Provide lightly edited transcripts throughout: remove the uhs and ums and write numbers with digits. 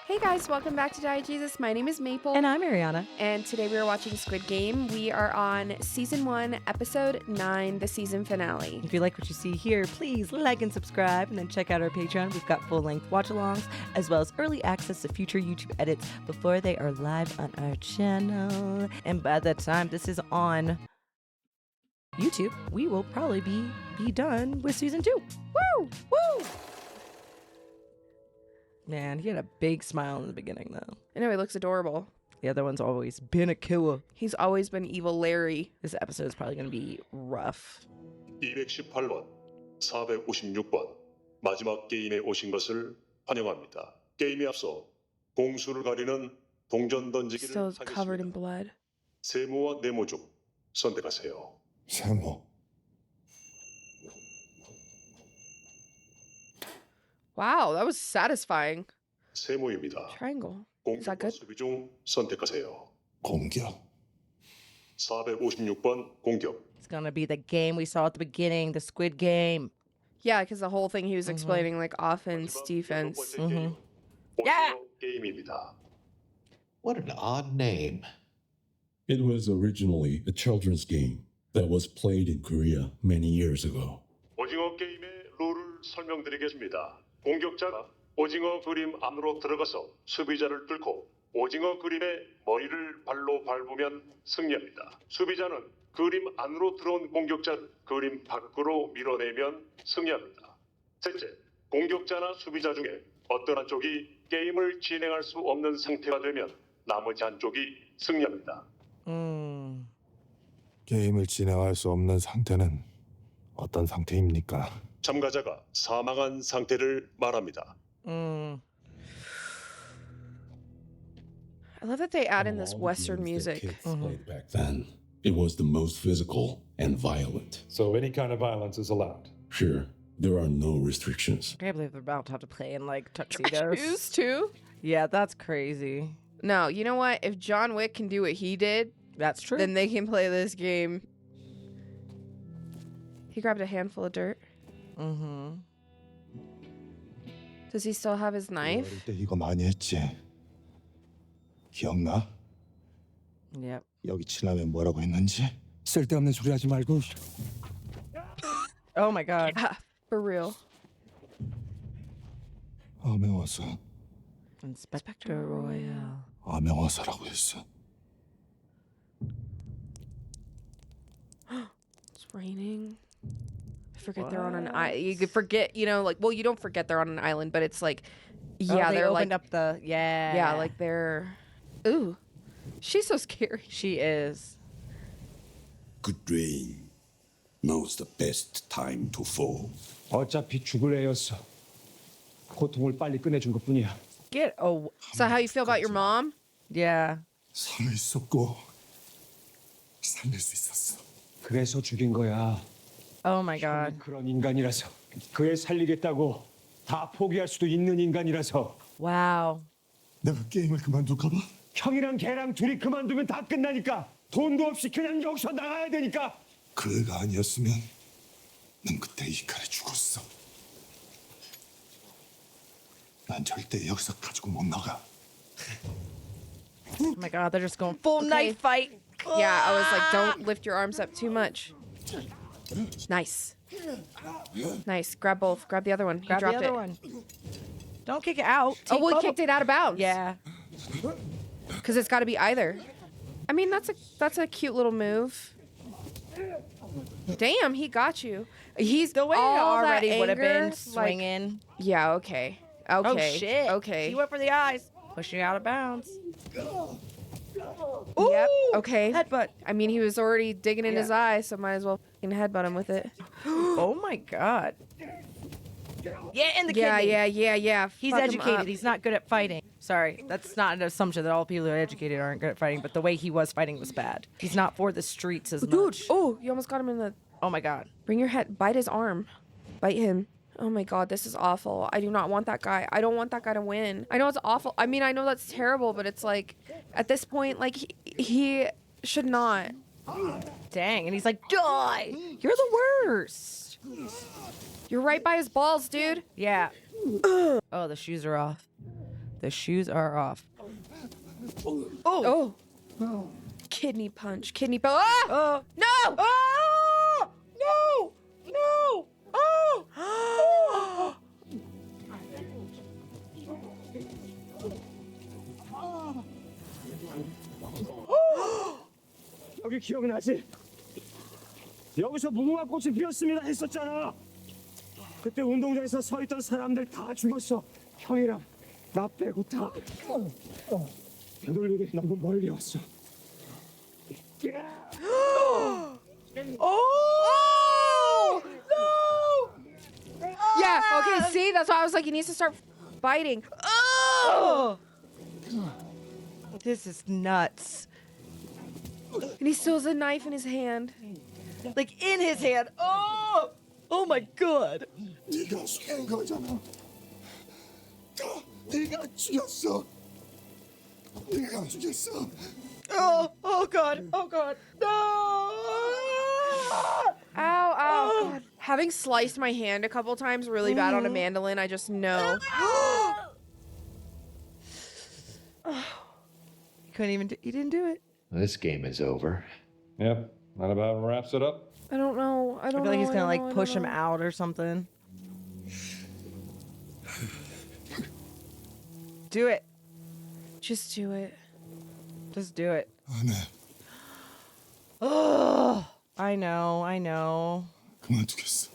Hey guys, welcome back to Diet Jesus. My name is Maple. And I'm Arianna. And today we are watching Squid Game. We are on Season 1, Episode 9, the season finale. If you like what you see here, please like and subscribe, and then check out our Patreon. We've got full-length watch-alongs, as well as early access to future YouTube edits before they are live on our channel. And by the time this is on YouTube, we will probably be done with Season 2. Woo! Woo! Man, he had a big smile in the beginning, though. I know, he looks adorable. The other one's always been a killer. He's always been evil Larry. This episode is probably going to be rough. 218번, 456번, 마지막 게임에 오신 것을 환영합니다. 게임에 앞서 공수를 가리는 동전 던지기를 Still covered in 하겠습니다. blood. 세모와 네모 중 선택하세요. 세모. Wow, that was satisfying. 세모입니다. Triangle. Is that 공격과 good? 수비 중 선택하세요. 공격. 456번 공격. It's going to be the game we saw at the beginning, the Squid Game. Yeah, because the whole thing he was explaining, like, offense, defense. 게임, Yeah. 오징어 게임입니다. What an odd name. It was originally a children's game that was played in Korea many years ago. 오징어 게임의 룰을 설명드리겠습니다. 공격자가 오징어 그림 안으로 들어가서 수비자를 뚫고 오징어 그림의 머리를 발로 밟으면 승리합니다. 수비자는 그림 안으로 들어온 공격자를 그림 밖으로 밀어내면 승리합니다. 셋째, 공격자나 수비자 중에 어떤 한쪽이 게임을 진행할 수 없는 상태가 되면 나머지 한쪽이 승리합니다. 게임을 진행할 수 없는 상태는 어떤 상태입니까? 참가자가 사망한 상태를 말합니다. I love that they add in this All Western games that music. kids played back then. It was the most physical and violent. So any kind of violence is allowed. Sure, there are no restrictions. I can't believe they're about to have to play in, like, tuxedos. Shoes, too? Yeah, that's crazy. No, you know what? If John Wick can do what he did, That's true. then they can play this game. He grabbed a handful of dirt. Does he still have his knife? 어릴 때 이거 많이 했지. 기억나? Yep. 여기 치려면 뭐라고 했는지? 쓸데없는 소리 하지 말고. Oh my god. For real. 암행어사. Inspector Royale. 암행어사라고 했어. It's raining. I forget they're on an island. You could forget, you know, like, well, you don't forget they're on an island, but it's like, yeah, they they're opened like, up the yeah, like they're, ooh, she's so scary. she is. Good rain knows the best time to fall. 어차피 죽을 애였어. 고통을 빨리 끝내준 것뿐이야. Get a So how you feel about your mom? yeah. 살아 있었고 살릴 수 있었어. 그래서 죽인 거야. Oh my god. 그런 인간이라서. 그 애 살리겠다고 다 포기할 수도 있는 인간이라서. Wow. 내가 게임을 그만둘까 봐? 형이랑 걔랑 둘이 그만두면 다 끝나니까. 돈도 없이 그냥 여기서 나가야 되니까. 그 애가 아니었으면 난 그때 이 칼에 죽었어. 난 절대 여기서 가지고 못 나가. Oh my god, they're just going full knife fight. Yeah, I was like, don't lift your arms up too much. Nice. Nice. Grab both. Grab the other one. Grab he the dropped other it. one. Don't kick it out. Oh, well, he Take kicked both. it out of bounds. Yeah. Because it's got to be either. I mean, that's a cute little move. Damn, he got you. He's The way it all that already would have been anger, swinging. Like, yeah, okay. Okay. Oh shit. Okay. He went for the eyes. Pushing out of bounds. Yep. Okay. Headbutt. I mean, he was already digging in his Yeah. eye, so might as well fucking headbutt him with it. Oh my god. Yeah, in the Yeah, kidney. yeah. He's Fuck him educated. up. He's not good at fighting. Sorry, that's not an assumption that all people who are educated aren't good at fighting, but the way he was fighting was bad. He's not for the streets as Dude, much. oh, you almost got him in the... Oh my god. Bring your head. Bite his arm. Bite him. Oh my god, this is awful. I do not want that guy. I don't want that guy to win. I know it's awful. I mean, I know that's terrible, but it's like, at this point, like, he should not. Dang, and he's like, die! You're the worst. You're right by his balls, dude. Yeah. Oh, the shoes are off. The shoes are off. Oh. Kidney punch. Kidney punch. Ah! No! Oh! No! No! Oh! 여기 기억나지? 여기서 무궁화 꽃이 피었습니다 했었잖아. 그때 운동장에서 서 있던 사람들 다 죽었어. 형이랑 나 빼고 다. 되돌리게 너무 멀리 왔어. Oh! No! Yeah, okay, see? That's why I was like, he needs to start biting. Oh! This is nuts. And he still has a knife in his hand. Like in his hand. Oh! Oh my god. 네가 죽인 거잖아. 네가 죽였어. 네가 죽였어. Oh god. Oh god. No! Ow, ow. God. Having sliced my hand a couple times really bad on a mandolin, I just know. He didn't do it. This game is over. Yep, that about wraps it up. I don't know. I I don't feel like he's know, gonna I like don't push him know. out or something. Do it. Just do it. Just do it. 안 해. Oh, I know. 그만두겠어.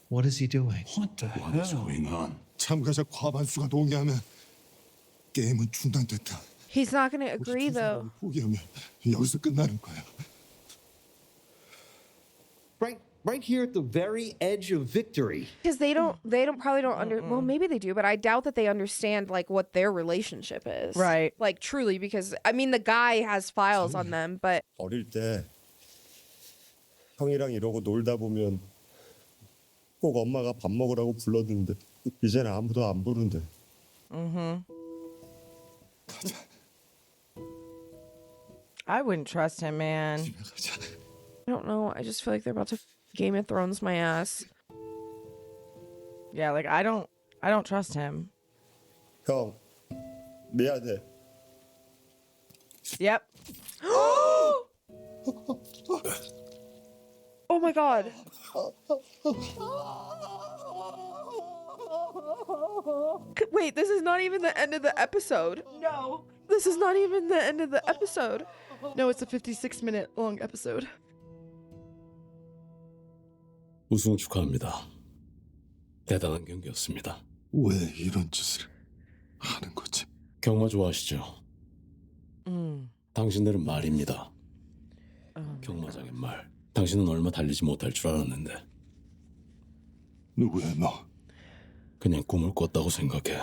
What is he doing? What the hell's going on? 참가자 과반수가 동의하면 게임은 중단됐다. He's not gonna agree though. 포기하면 여기서 끝나는 거야. Right here at the very edge of victory. Because they probably don't well, maybe they do, but I doubt that they understand like what their relationship is. Right. Like truly, because I mean the guy has files on them, but 어릴 때 형이랑 이러고 놀다 보면 꼭 엄마가 밥 먹으라고 불렀는데 이제는 아무도 안 부른대. I wouldn't trust him, man. I don't know. I just feel like they're about to Game of Thrones my ass. Yeah, like I don't trust him. 형 미안해. Yep. Oh my god. Wait, this is not even the end of the episode. No. This is not even the end of the episode. No, it's a 56-minute long episode. 우승 축하합니다. 대단한 경기였습니다. 왜 이런 짓을 하는 거지? 경마 좋아하시죠? 당신들은 말입니다. 경마장의 말. 당신은 얼마 달리지 못할 줄 알았는데 누구야 너? 그냥 꿈을 꿨다고 생각해.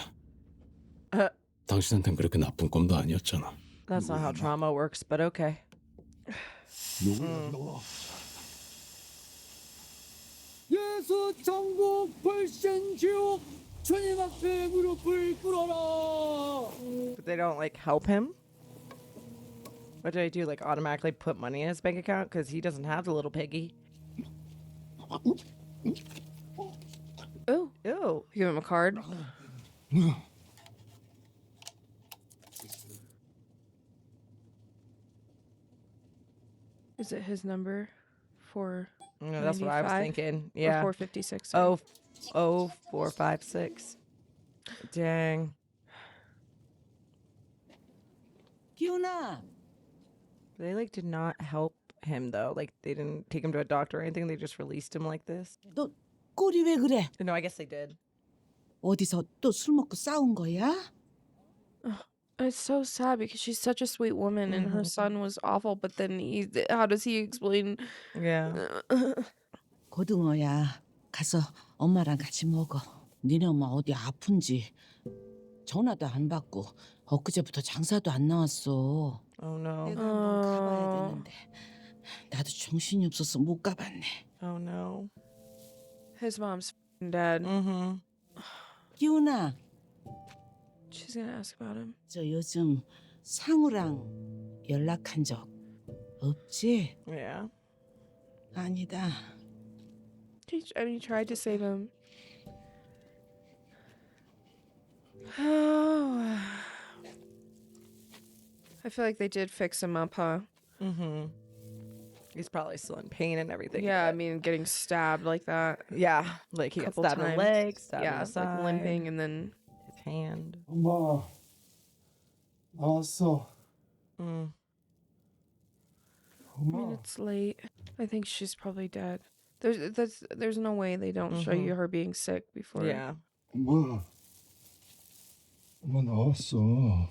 당신한텐 그렇게 나쁜 꿈도 아니었잖아. That's not how trauma works, but okay. 누구야 너? 예수 천국 불신 지옥 주님 앞에 무릎을 꿇어라. But they don't like help him? What do they do? Like automatically put money in his bank account because he doesn't have the little piggy. Oh, Ew. give him a card. Is it his number? No, that's what I was 95? thinking. Or Yeah. 456. Oh, 456. Dang. 기훈아, They like did not help him though. Like they didn't take him to a doctor or anything. They just released him like this. 너 꼴이 왜 그래? No, I guess they did. 어디서 또 술 먹고 싸운 거야? It's so sad because she's such a sweet woman and her son was awful, but then how does he explain? Yeah. 고등어야, 가서 엄마랑 같이 먹어. 니네 엄마 어디 아픈지 전화도 안 받고 엊그제부터 장사도 안 나왔어. Oh no. 내가 한번 가봐야 되는데 나도 정신이 없어서 못 가봤네. Oh no. His mom's f***ing dead. 기훈아, She's gonna ask about him. 저 요즘 상우랑 연락한 적 없지? Yeah. 아니다. He tried to save him. Oh. I feel like they did fix him up, huh? Mm-hmm. He's probably still in pain and everything. Yeah, I but- mean, getting stabbed like that. yeah, like he got Couple stabbed in the times. leg, stabbed in Yeah, the side, like limping and then. his hand. 엄마 나왔어. Mm. I mean, it's late. I think she's probably dead. There's no way they don't show you her being sick before. Yeah. 엄마 나왔어.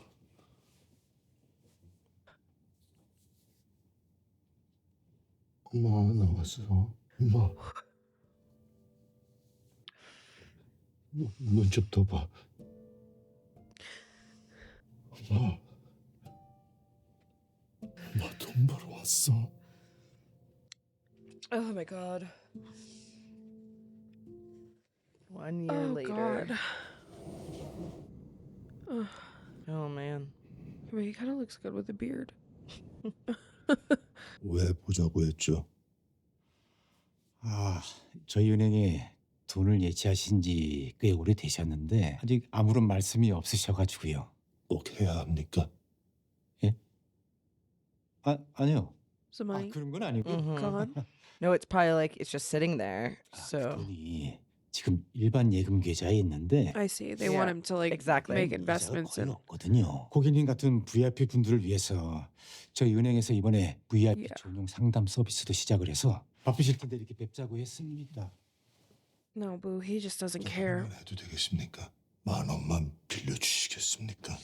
엄마 나왔어. 엄마 눈 좀 떠봐. 엄마 돈 벌어 왔어. Oh my god. 1 year Oh later. God. Oh man. I mean, he kind of looks good with a beard. 왜 보자고 했죠? 저희 은행에 돈을 예치하신 지 꽤 오래 되셨는데 아직 아무런 말씀이 없으셔가지고요. 꼭 해야 합니까? 아니요. Some money 그런 건 아니고. gone. No, it's probably like it's just sitting there. 그 So 돈이 지금 일반 예금 계좌에 있는데 I see. They Yeah, want him to like exactly. make 이자가 investments 거의 in. 없거든요. 고객님 같은 VIP 분들을 위해서 저희 은행에서 이번에 VIP Yeah. 전용 상담 서비스도 시작을 해서 바쁘실 텐데 이렇게 뵙자고 했습니다. No, boo. He just doesn't care. 그만 해도 되겠습니까? 10,000만 빌려주시겠습니까?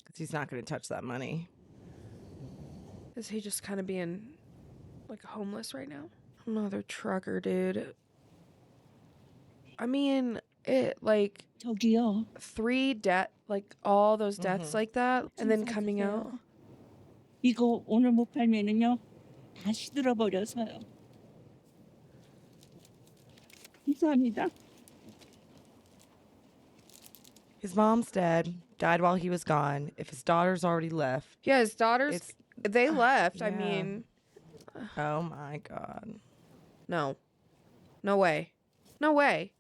because he's not going to touch that money. Is he just kind of being like homeless right now? Another trucker, dude. I mean, it like 저기요. 3 debt, like all those deaths like that, and then coming out. 이거 오늘 못 팔면은요 다 시들어 버려서요. 감사합니다. His mom's dead, died while he was gone. If his daughter's already left, Yeah, his daughters, It's- they left. I yeah. mean, oh my god. no. No way. No way.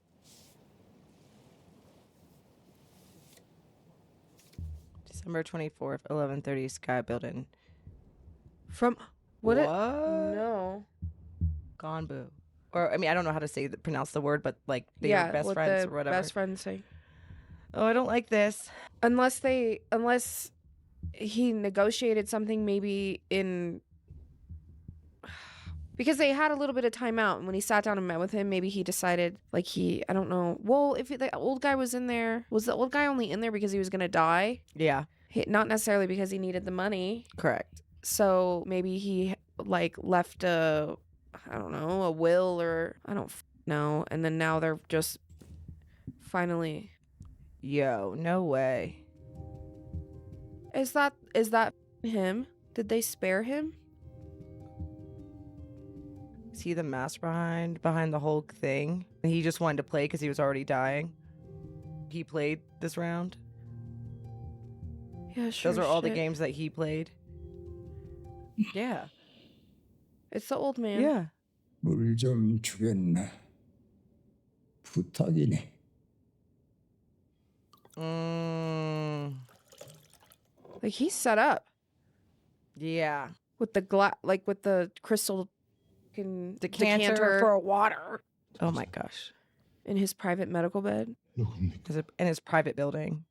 December 24th, 11:30, Sky Building. From what? It, What? no. Gone boo. Or I mean, I don't know how to pronounce the word, but like they Yeah, were best what friends the or whatever. best friends say. Oh, I don't like this. Unless he negotiated something maybe in because they had a little bit of time out, and when he sat down and met with him, maybe he decided like I don't know. Well, if the old guy was in there, was the old guy only in there because he was gonna die? Yeah, Not necessarily because he needed the money. correct. So maybe he like left a will or I don't know, and then now they're just finally. Yo, no way. Is that him? Did they spare him? See the mask behind the whole thing? He just wanted to play because he was already dying. He played this round. Yeah, sure. Those are all the shit. games that he played. Yeah. It's the old man. Yeah. 물 좀 주겠나? 부탁이네. Like he's set up Yeah. with the with the crystal fucking Decanter for water Oh my gosh. in his private medical bed. 누굽니까? In his private building.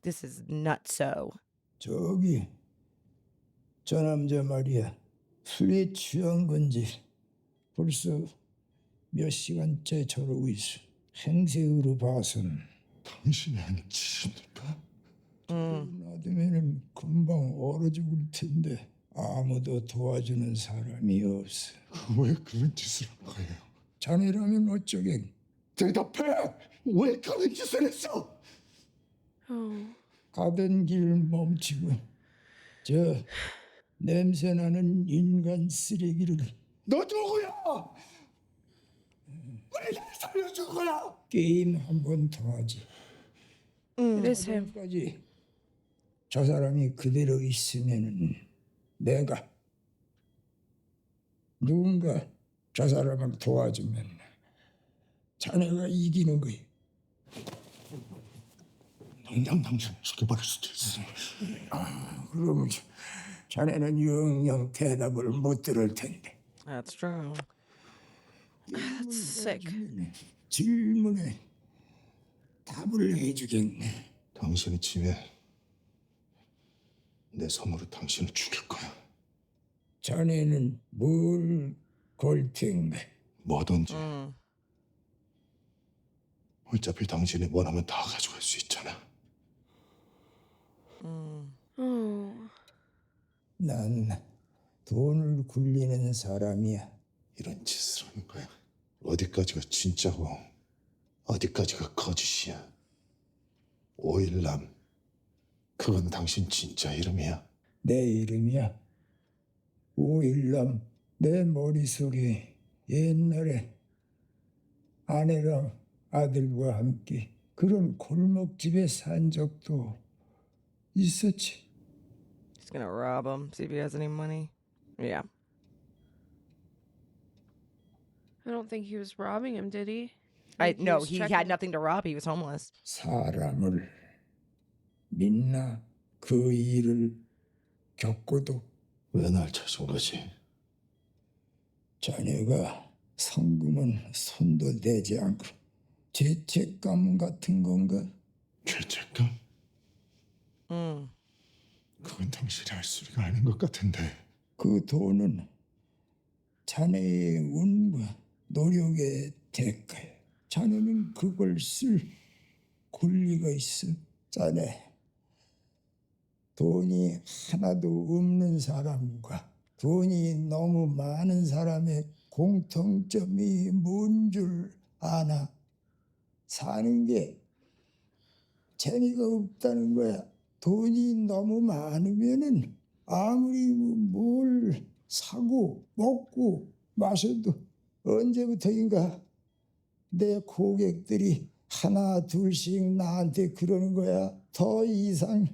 This is nutso. 저기 저 남자 말이야. 술에 취한 건지 벌써 몇 시간째 저러고 있어. 행색으로 봐선 당신이 한 짓입니까? 놔두면은 금방 얼어 죽을 텐데 아무도 도와주는 사람이 없어. 왜 그런 짓을 한 거예요? 자네라면 어쩌겠? 대답해! 왜 그런 짓을 했어? 가던 길 멈추고 저 냄새나는 인간 쓰레기를 너 누구야? 왜 날 살려준 거야? 게임 한 번 더 하지. It is him. 까지 저 사람이 그대로 있으면은 내가 누군가 저 사람을 도와주면 자네가 이기는 거야. 당장 당신 죽여버릴 수도 있어. 그러면 자네는 영영 대답을 못 들을 텐데. That's true. That's sick. 질문에 답을 해주겠네. 당신이 지면 내 손으로 당신을 죽일 거야. 자네는 뭘 걸 텐가? 뭐든지. 어차피 당신이 원하면 다 가져갈 수 있잖아. 난 돈을 굴리는 사람이야. 이런 짓을 하는 거야. 어디까지가 진짜고 어디까지가 거짓이야. 오일남, 그건 당신 진짜 이름이야. 내 이름이야. 오일남. 내 머릿속에 옛날에 아내랑 아들과 함께 그런 골목집에 산 적도 있었지. He's gonna rob him, see if he has any money. Yeah. I don't think he was robbing him, did he? No, was he checking- had nothing to rob. He was homeless. 사람을 믿나? 그 일을 겪고도. 왜 날 찾은 거지? 자네가 성금은 손도 대지 않고 죄책감 같은 건가? 죄책감? 그건 당신이 할 소리가 아닌 것 같은데. 그 돈은 자네의 운과 노력의 대가야. 자네는 그걸 쓸 권리가 있어. 자네, 돈이 하나도 없는 사람과 돈이 너무 많은 사람의 공통점이 뭔 줄 아나? 사는 게 재미가 없다는 거야. 돈이 너무 많으면은 아무리 뭘 사고 먹고 마셔도 언제부터인가 내 고객들이 하나 둘씩 나한테 그러는 거야. 더 이상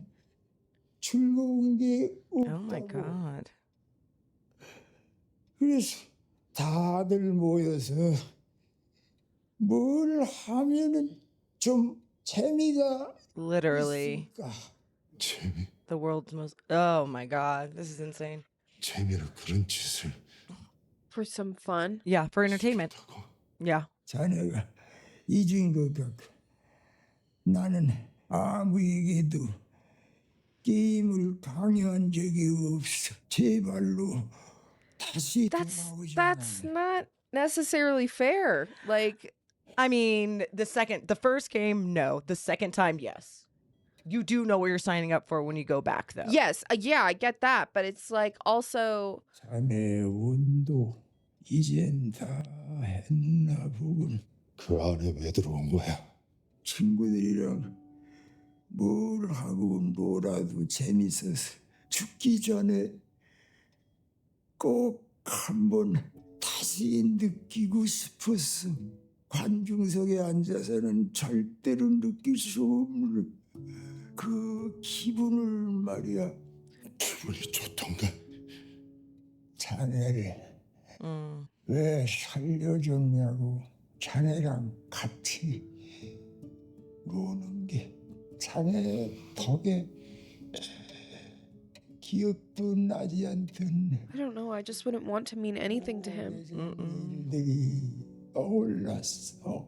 즐거운 게 Oh my 없다고. god. 그래서 다들 모여서 뭘 하면은 좀 재미가 Literally. 있을까? 재미? The world's most. Oh my god. This is insane. 재미로 그런 짓을 For some fun. Yeah, for entertainment. 하고. Yeah. 자네가 잊은 것 같고 나는 아무에게도 게임을 강요한 적이 없어. 제발로 다시 돌아오지 That's 않아. not necessarily fair. Like, I mean, the first game, no. The second time, yes. You do know what you're signing up for when you go back, though. yes, yeah, I get that, but it's like also 자네 운도 이젠 다 했나 보군. 그 안에 왜 들어온 거야? 친구들이랑 뭘 하고 놀아도 재밌어서 죽기 전에 꼭 한번 다시 느끼고 싶었어. 관중석에 앉아서는 절대로 느낄 수 없는 그 기분을 말이야. 기분이 좋던가? 자네를 Mm. 왜 살려줬냐고. 자네랑 같이 노는 게 자네 덕에 기억도 나지 않던 I don't know. I just wouldn't want to mean anything to him. 일들이 떠올랐어.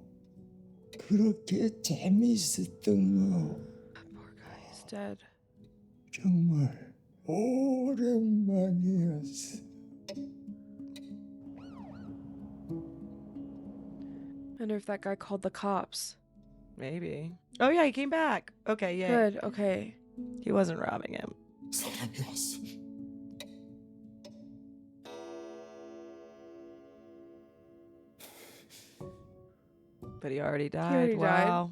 그렇게 재밌었던 거 Poor guy is dead. 정말 오랜만이었어. I wonder if that guy called the cops. Maybe. Oh, yeah, he came back. Okay, yeah. Good. Okay. He wasn't robbing him. 사람이 왔어. But he already died. already died. Wow.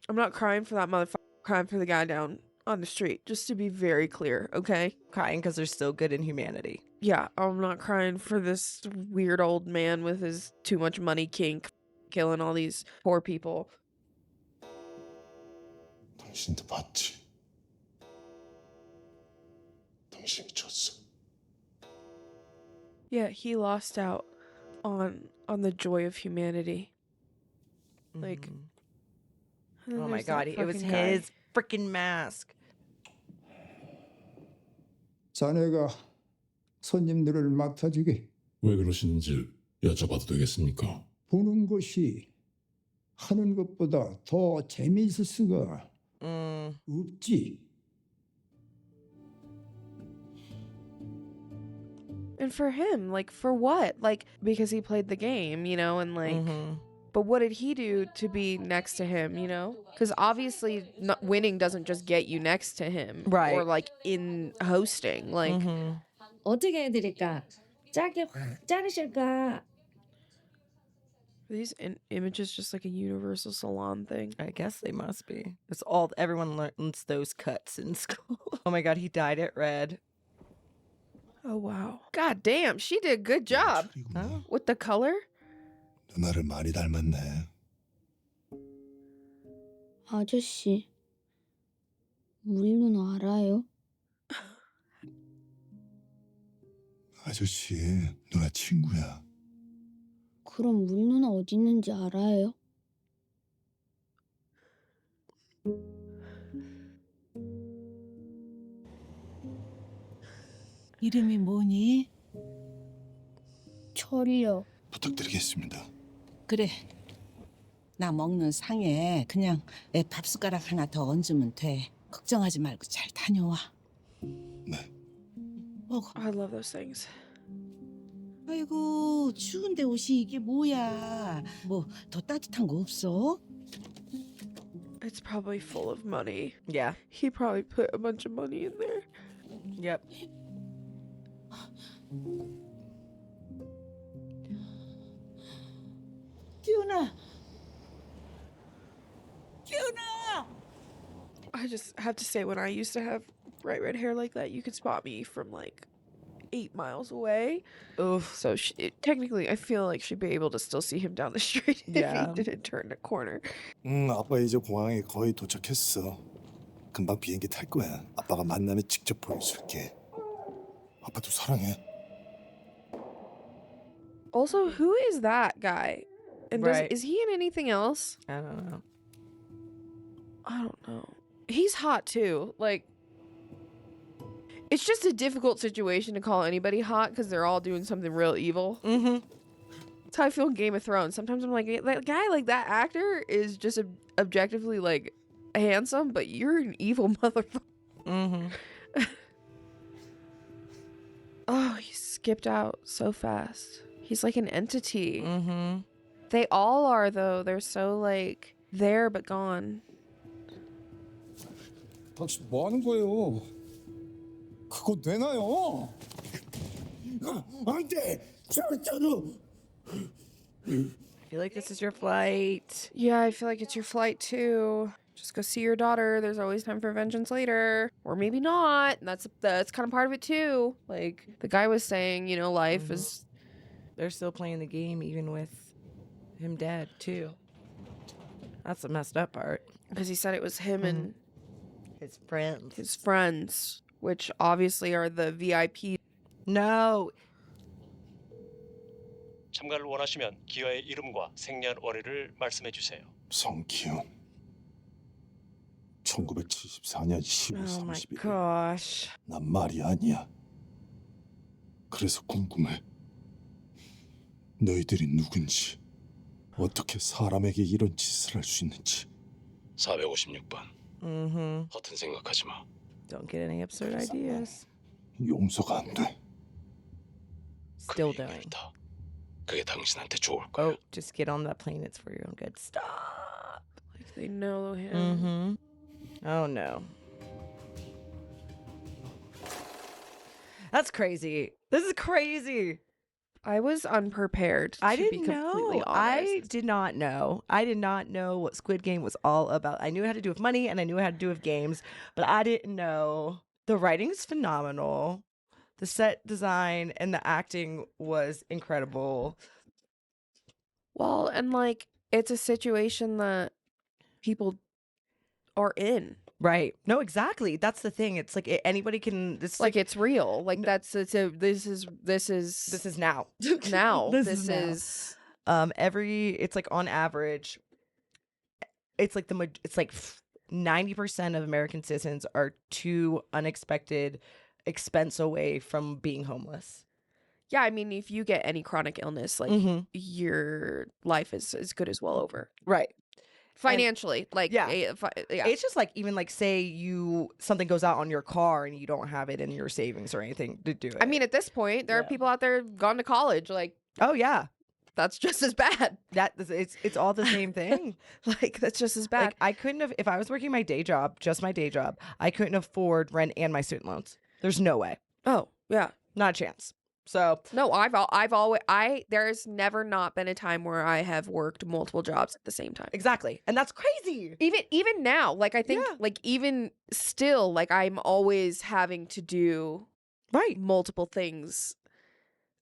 I'm not crying for that motherfucker. I'm crying for the guy down on the street. Just to be very clear, okay? Crying because there's still good in humanity. Yeah, I'm not crying for this weird old man with his too much money kink killing all these poor people. 당신도 봤지? 당신이 졌어. Yeah, he lost out on the joy of humanity. Like, and then Oh my there's that God, it was fucking guy. his freaking mask. 자네가 손님들을 맡아주게. 왜 그러시는지 여쭤봐도 되겠습니까? 보는 것이 하는 것보다 더 재미있을 수가 없지. And for him, like, for what? Like, because he played the game, you know, and like, but what did he do to be next to him, you know? Because obviously not winning doesn't just get you next to him. Right. Or like in hosting. Like, 어떻게 해드릴까? 짧게 확 자르실까? are these images just like a universal salon thing? I guess they must be. It's all everyone learns those cuts in school. Oh my God, he dyed it red. Oh, wow. God damn, she did a good job. Oh. With the color? 누나를 많이 닮았네. 아저씨, 우리 누나 알아요? 아저씨, 누나 친구야. 그럼 우리 누나 어디 있는지 알아요? 이름이 뭐니? 철이요. 부탁드리겠습니다. 그래. 나 먹는 상에 그냥 애 밥숟가락 하나 더 얹으면 돼. 걱정하지 말고 잘 다녀와. 네. 먹어. I love those things. 아이고 추운데 옷이 이게 뭐야? 뭐 더 따뜻한 거 없어? It's probably full of money. Yeah. He probably put a bunch of money in there. Yep. 기훈아. 기훈아. I just have to say, when I used to have bright red hair like that, you could spot me from like 8 miles away. Oof. So technically, I feel like she'd be able to still see him down the street Yeah. if he didn't turn a corner. 아빠 이제 공항에 거의 도착했어. 금방 비행기 탈 거야. 아빠가 만나면 직접 보여줄게. 아빠도 사랑해. Also, who is that guy? And Right. is he in anything else? I don't know. I don't know. He's hot too. Like, it's just a difficult situation to call anybody hot because they're all doing something real evil. That's how I feel in Game of Thrones. Sometimes I'm like, that guy, like that actor is just objectively like handsome, but you're an evil motherfucker. Oh, he skipped out so fast. He's like an entity. They all are though. They're so like there but gone. 당신 뭐 하는 거예요? 그거 내놔요. 안 돼. 절대로. I feel like this is your flight. Yeah, I feel like it's your flight too. Just go see your daughter. There's always time for vengeance later. Or maybe not. And that's kind of part of it too. Like the guy was saying, you know, life is... They're still playing the game even with him dead too. That's the messed up part. Because he said it was him and his friends. His friends, which obviously are the VIP. No. 참가를 원하시면 기아의 이름과 생년월일을 말씀해 주세요. 성기훈. 1974년 10월 Oh my 31일. gosh. 난 말이 아니야. 그래서 궁금해. 너희들이 누군지, 어떻게 사람에게 이런 짓을 할 수 있는지. 456번. 허튼 생각하지 마. Don't get any absurd ideas. 용서가 안 돼. Still doing. 그게 당신한테 좋을 거야. Oh, just get on that plane. It's for your own good. Stop. Like they know him. Oh no. That's crazy. This is crazy. I was unprepared. I to be didn't completely know. honest. I did not know. I did not know what Squid Game was all about. I knew it had to do with money and I knew it had to do with games, but I didn't know. The writing is phenomenal. The set design and the acting was incredible. Well, and like it's a situation that people are in. Right. No, exactly. That's the thing. It's like anybody can. This is Like it's real. Like this is now. now. This This is now. is It's like on average, it's like it's like 90% of American citizens are too unexpected expense away from being homeless. yeah, I mean, if you get any chronic illness, like your life is as good as well over. Right. Financially, like yeah. Yeah. It's just like even like say something goes out on your car and you don't have it in your savings or anything to do it. I mean, at this point, there are people out there gone to college. Like, oh yeah, that's just as bad. It's all the same thing. Like that's just as bad. Like I couldn't have, if I was working my day job, just my day job, I couldn't afford rent and my student loans. There's no way. Oh yeah, not a chance. So no, there's never not been a time where I have worked multiple jobs at the same time. Exactly. And that's crazy. Even now, like I think like even still, like I'm always having to do multiple things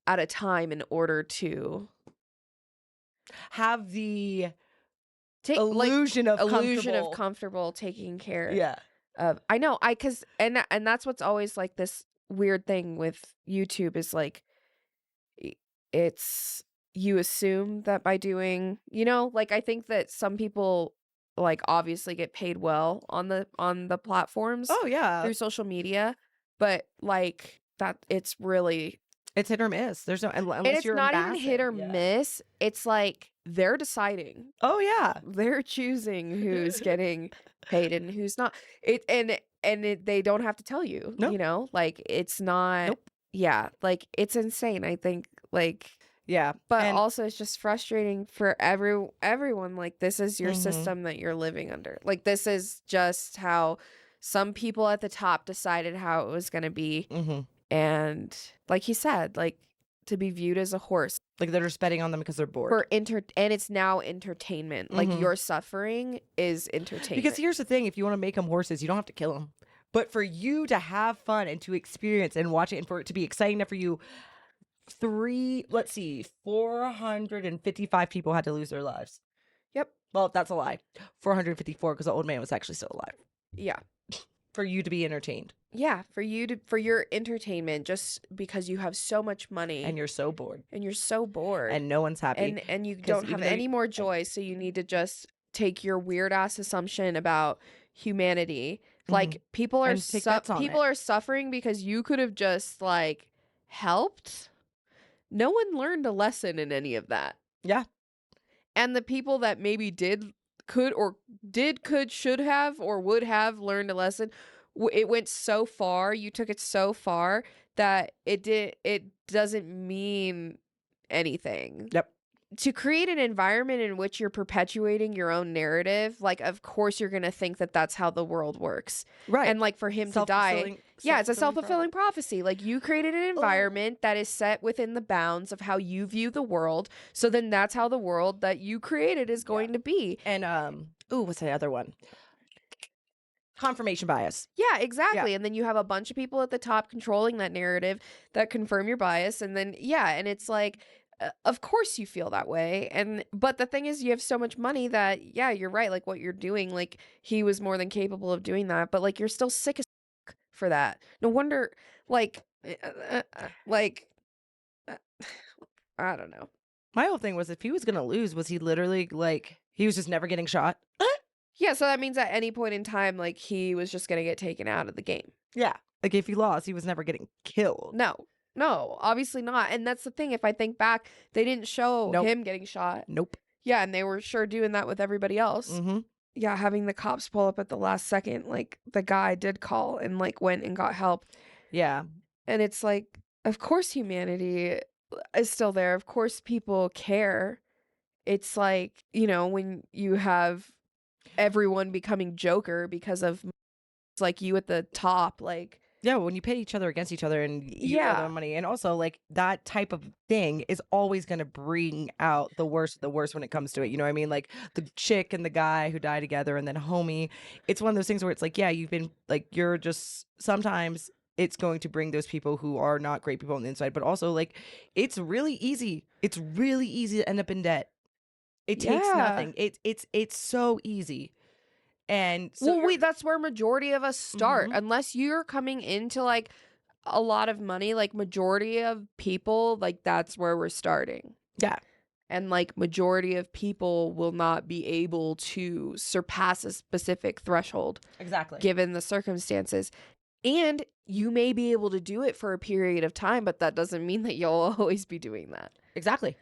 at a time in order to have the illusion of comfortable taking care. Yeah. I know. And that's what's always like this weird thing with YouTube is like it's you assume that by doing, like I think that some people like obviously get paid well on the platforms. Oh yeah. Through social media, but like that it's hit or miss. There's no unless and it's you're not massive. even hit or miss. It's like they're deciding. Oh yeah. They're choosing who's getting paid and who's not. They don't have to tell you. Nope. Like it's not. Nope. Yeah, like it's insane. I think like yeah, but also it's just frustrating for everyone. Like this is your system that you're living under. Like this is just how some people at the top decided how it was going to be. And like he said, like to be viewed as a horse. Like they're just betting on them because they're bored. And it's now entertainment. Like your suffering is entertainment. Because here's the thing, if you want to make them horses, you don't have to kill them. But for you to have fun and to experience and watch it and for it to be exciting enough for you, 455 people had to lose their lives. Yep. Well, that's a lie. 454 because the old man was actually still alive. Yeah. For you to be entertained. Yeah, for your entertainment, just because you have so much money and you're so bored. And no one's happy. And you don't have any more joy, so you need to just take your weird ass assumption about humanity. Like people are suffering because you could have just like helped. No one learned a lesson in any of that. Yeah. And the people that maybe should have or would have learned a lesson, it went so far, you took it so far that it doesn't mean anything. Yep. To create an environment in which you're perpetuating your own narrative, like of course you're going to think that that's how the world works. Right. And like for him to die, it's a self-fulfilling prophecy. Like you created an environment that is set within the bounds of how you view the world. So then that's how the world that you created is going to be. And what's the other one? Confirmation bias. Yeah, exactly. Yeah. And then you have a bunch of people at the top controlling that narrative that confirm your bias. And then, and it's like, of course you feel that way. But the thing is, you have so much money that, you're right. Like what you're doing, like he was more than capable of doing that. But like, you're still sick as for that. No wonder, like, I don't know. My whole thing was if he was going to lose, was he literally like, he was just never getting shot? Yeah, so that means at any point in time, like, he was just going to get taken out of the game. Yeah. Like, if he lost, he was never getting killed. No, obviously not. And that's the thing. If I think back, they didn't show him getting shot. Nope. Yeah, and they were sure doing that with everybody else. Yeah, having the cops pull up at the last second, like, the guy did call and, like, went and got help. Yeah. And it's like, of course humanity is still there. Of course people care. It's like, when you have everyone becoming Joker because of like you at the top, like when you pit each other against each other and you have the money, and also like that type of thing is always going to bring out the worst when it comes to it. You know what I mean? Like the chick and the guy who die together, and then homie. It's one of those things where it's like, you've been like, you're just sometimes it's going to bring those people who are not great people on the inside, but also like it's really easy to end up in debt. It takes nothing. It's so easy. And so well, that's where majority of us start. Mhm. Unless you're coming into like a lot of money, like majority of people, like that's where we're starting. yeah, And like majority of people will not be able to surpass a specific threshold exactly. given the circumstances. And you may be able to do it for a period of time, but that doesn't mean that you'll always be doing that. Exactly.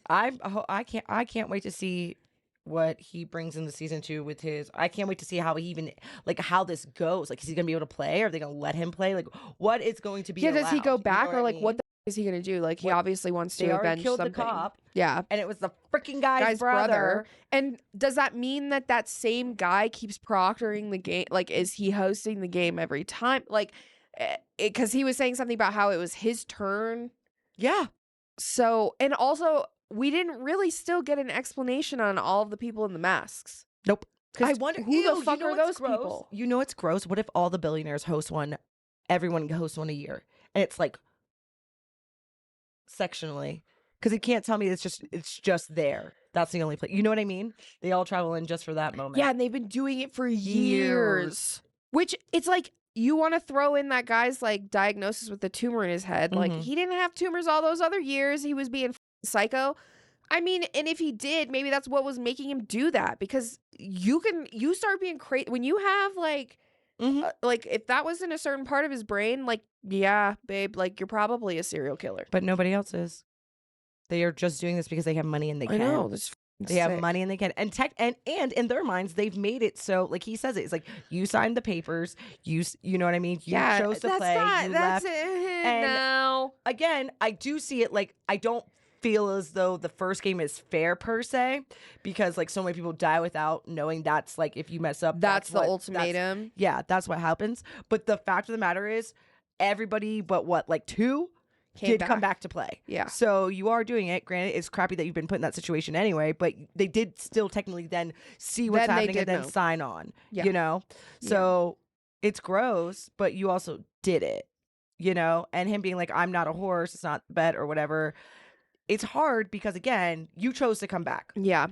I can't wait to see what he brings into season 2 with his. I can't wait to see how he even like how this goes. Like, is he gonna be able to play? Are they gonna let him play? Like, what is going to be? Yeah, does he allowed? go You know back, or I like mean? what the is he gonna do? Like he What- obviously wants They to already avenge killed something. the cop. Yeah. And it was the freaking guy's brother. And does that mean that that same guy keeps proctoring the game? Like, is he hosting the game every time? Like, because he was saying something about how it was his turn. Yeah. So, and also, we didn't really still get an explanation on all of the people in the masks. Nope. I 'Cause wonder who the ew, fuck you know are what's those gross? people? You know what's gross? What if all the billionaires host one? Everyone hosts one a year, and it's like sectionally, because he can't tell me it's just there. That's the only place. You know what I mean? They all travel in just for that moment. Yeah, and they've been doing it for years. Which it's like you want to throw in that guy's like diagnosis with the tumor in his head. Like Mhm. he didn't have tumors all those other years. He was being psycho. I mean, and if he did, maybe that's what was making him do that, because you start being crazy when you have like like if that was in a certain part of his brain, like yeah, babe, like you're probably a serial killer. But nobody else is. They are just doing this because they have money and they can. I know. That's They have money and they can. And and in their minds, they've made it so, like he says it, it's like you signed the papers, you know what I mean? You chose to play, you left. And no. again, I do see it like I don't feel as though the first game is fair per se, because like so many people die without knowing that's like if you mess up, That's the what- ultimatum. yeah, that's what happens. But the fact of the matter is, everybody but what, like 2 did come back to play. Yeah. So you are doing it. Granted, it's crappy that you've been put in that situation anyway, but they did still technically then see what's Then they happening and did then know. sign on. Yeah. You know? So it's gross, but you also did it. You know? And him being like, I'm not a horse, it's not a bet or whatever. It's hard because again, you chose to come back. Yeah.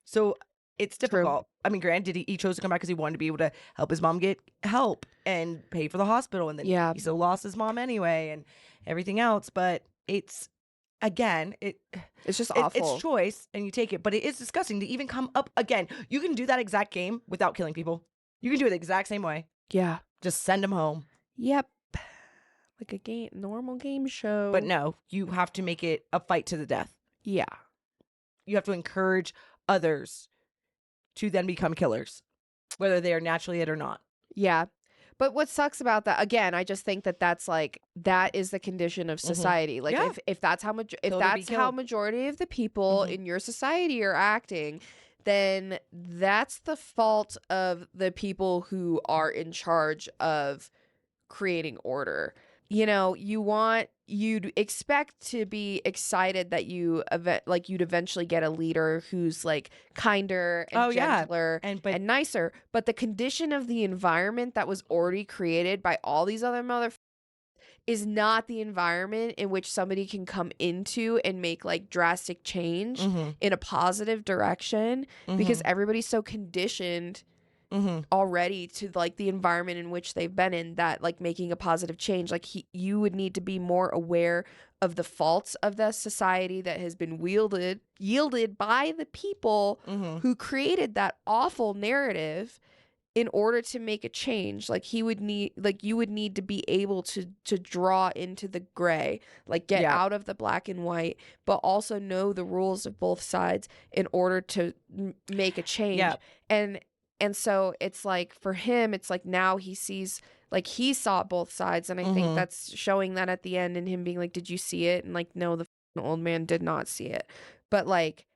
So it's difficult. I mean, granted, he chose to come back because he wanted to be able to help his mom get help and pay for the hospital. And then he still lost his mom anyway and everything else. But it's, again, it's just awful. It's choice and you take it. But it is disgusting to even come up again. You can do that exact game without killing people. You can do it the exact same way. Yeah. Just send them home. Yep. Like a normal game show. But no, you have to make it a fight to the death. Yeah. You have to encourage others to then become killers, whether they are naturally it or not. Yeah. But what sucks about that, again, I just think that that's like, that is the condition of society. Like Yeah. if that's how much, if Killed or be that's how killed. majority of the people in your society are acting, then that's the fault of the people who are in charge of creating order. You know, you'd expect to be excited that you'd eventually get a leader who's like kinder and gentler and nicer. But the condition of the environment that was already created by all these other is not the environment in which somebody can come into and make like drastic change in a positive direction, because everybody's so conditioned already to like the environment in which they've been in, that like making a positive change, like you would need to be more aware of the faults of the society that has been yielded by the people who created that awful narrative in order to make a change. Like you would need to be able to draw into the gray, like get out of the black and white, but also know the rules of both sides in order to make a change. And so it's like for him, it's like now he sees, like he saw both sides. And I think that's showing that at the end, and him being like, did you see it? And like, no, the old man did not see it. But like,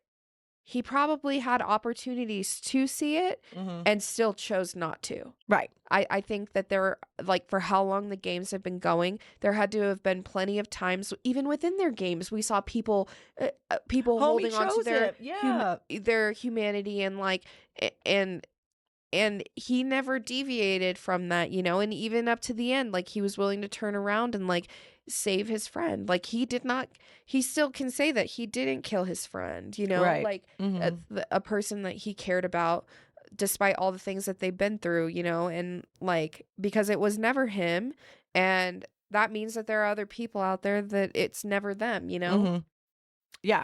he probably had opportunities to see it and still chose not to. Right. I think that there, like for how long the games have been going, there had to have been plenty of times, even within their games, we saw people holding on to their humanity and like, and he never deviated from that, you know, and even up to the end, like he was willing to turn around and like save his friend. Like he still can say that he didn't kill his friend, you know, Right. like a person that he cared about despite all the things that they've been through, you know, and like, because it was never him. And that means that there are other people out there that it's never them, you know? Mhm. Yeah.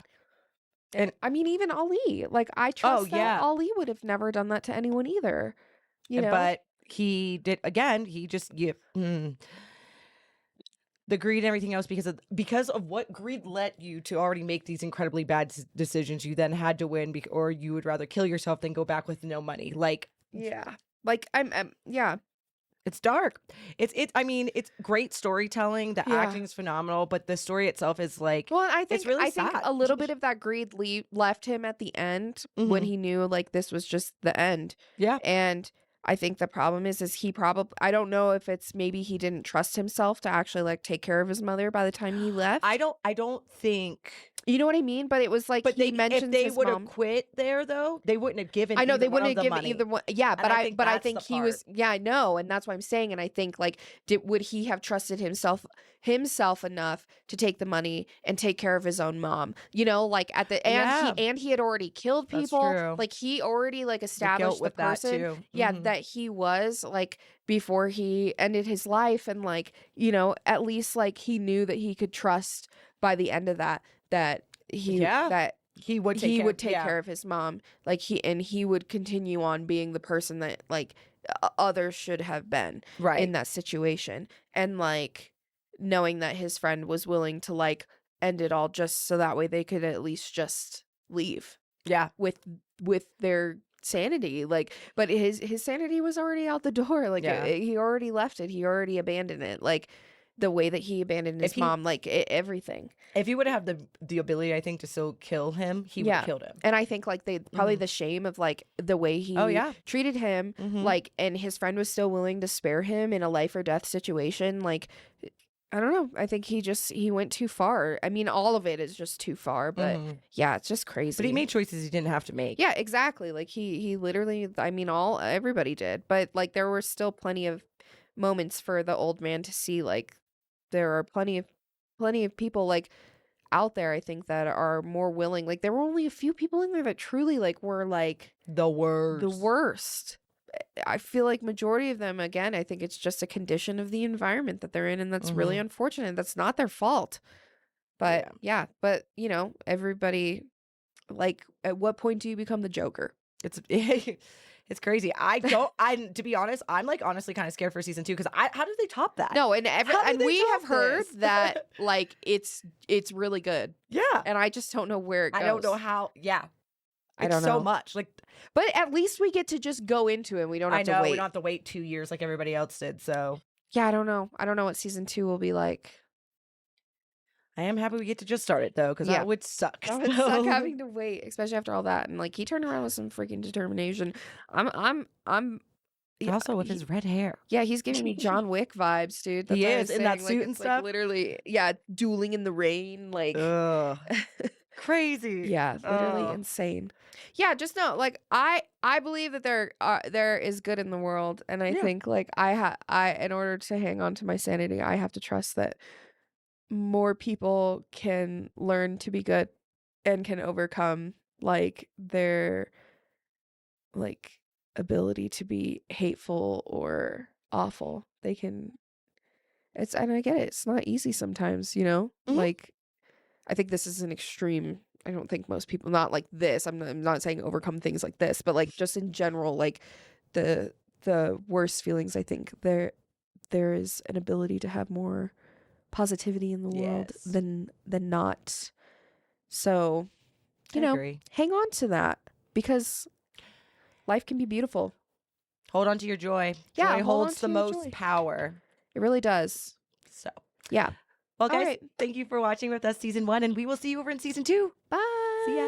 And I mean, even Ali, like, I trust that yeah. Ali would have never done that to anyone either, you know? But he did, again, he just, the greed and everything else, because of what greed led you to already make these incredibly bad decisions. You then had to win, or you would rather kill yourself than go back with no money. Like, yeah. Like, yeah. it's dark. I mean, it's great storytelling. The Yeah. acting is phenomenal, but the story itself is like, Well, and I think it's really I think sad. a little bit of that greed left him at the end when Mhm. he knew like this was just the end. Yeah. And I think the problem is he probably, I don't know if it's maybe he didn't trust himself to actually like take care of his mother by the time he left. I don't think. You know what I mean? But it was like, But he if mentions they his would have mom. quit there, though, they wouldn't have given. I know they either one wouldn't of have them given money. either one. Yeah, And but I that's think the he was. part. Yeah, I know, and that's what I'm saying. And I think like, would he have trusted himself enough to take the money and take care of his own mom? You know, like at the Yeah. he had already killed That's people. true. Like he already like established the with that, person. too. Yeah, Mhm. that he was like before he ended his life, and like, you know, at least like he knew that he could trust by the end of that he he would take care of his mom, like he would continue on being the person that like others should have been Right. in that situation, and like knowing that his friend was willing to like end it all just so that way they could at least just leave Yeah. with their sanity, like, but his sanity was already out the door, like Yeah. he already left it, he already abandoned it, like the way that he abandoned his mom, like everything. If he would have the ability, I think, to still kill him, he would have killed him. And I think like they probably the shame of like the way he treated him, like, and his friend was still willing to spare him in a life or death situation. Like, I don't know. I think he went too far. I mean, all of it is just too far, but yeah, it's just crazy. But he made choices he didn't have to make. Yeah, exactly. Like he literally, I mean, everybody did, but like there were still plenty of moments for the old man to see, like, there are plenty of people like out there, I think, that are more willing. Like there were only a few people in there that truly like were like the worst. I feel like majority of them, again, I think it's just a condition of the environment that they're in, and that's really unfortunate. That's not their fault. But but you know, everybody, like, at what point do you become the Joker? It's crazy. To be honest, I'm like honestly kind of scared for season 2, because how did they top that? No, and we have top heard this? that like it's really good. Yeah. And I just don't know where it goes. I don't know how. Yeah. I don't It's know. so much. Like, but at least we get to just go into it. We don't have to wait. We don't have to wait 2 years like everybody else did. So yeah, I don't know. I don't know what season 2 will be like. I am happy we get to just start it though, because that would suck. That would suck having to wait, especially after all that. And like he turned around with some freaking determination. I'm also with his red hair. Yeah, he's giving me John Wick vibes, dude. That's He what I is, was in that saying. suit Like, and it's, stuff. like, literally, yeah, dueling in the rain, like crazy. Yeah, literally insane. Yeah, just know, like, I believe that there is good in the world, and I think like I in order to hang on to my sanity, I have to trust that more people can learn to be good and can overcome like their like ability to be hateful or awful. They can, and I get it, it's not easy sometimes, you know? Like, I think this is an extreme. I don't think most people, not like this, I'm not saying overcome things like this, but like just in general, like the worst feelings, I think there is an ability to have more positivity in the world than not. So, you know, agree. hang on to that, because life can be beautiful. Hold on to your joy. Yeah, Joy hold on holds to the your most joy. power. It really does. So, yeah. Well, guys, All right. thank you for watching with us season 1, and we will see you over in season 2. Bye. See ya.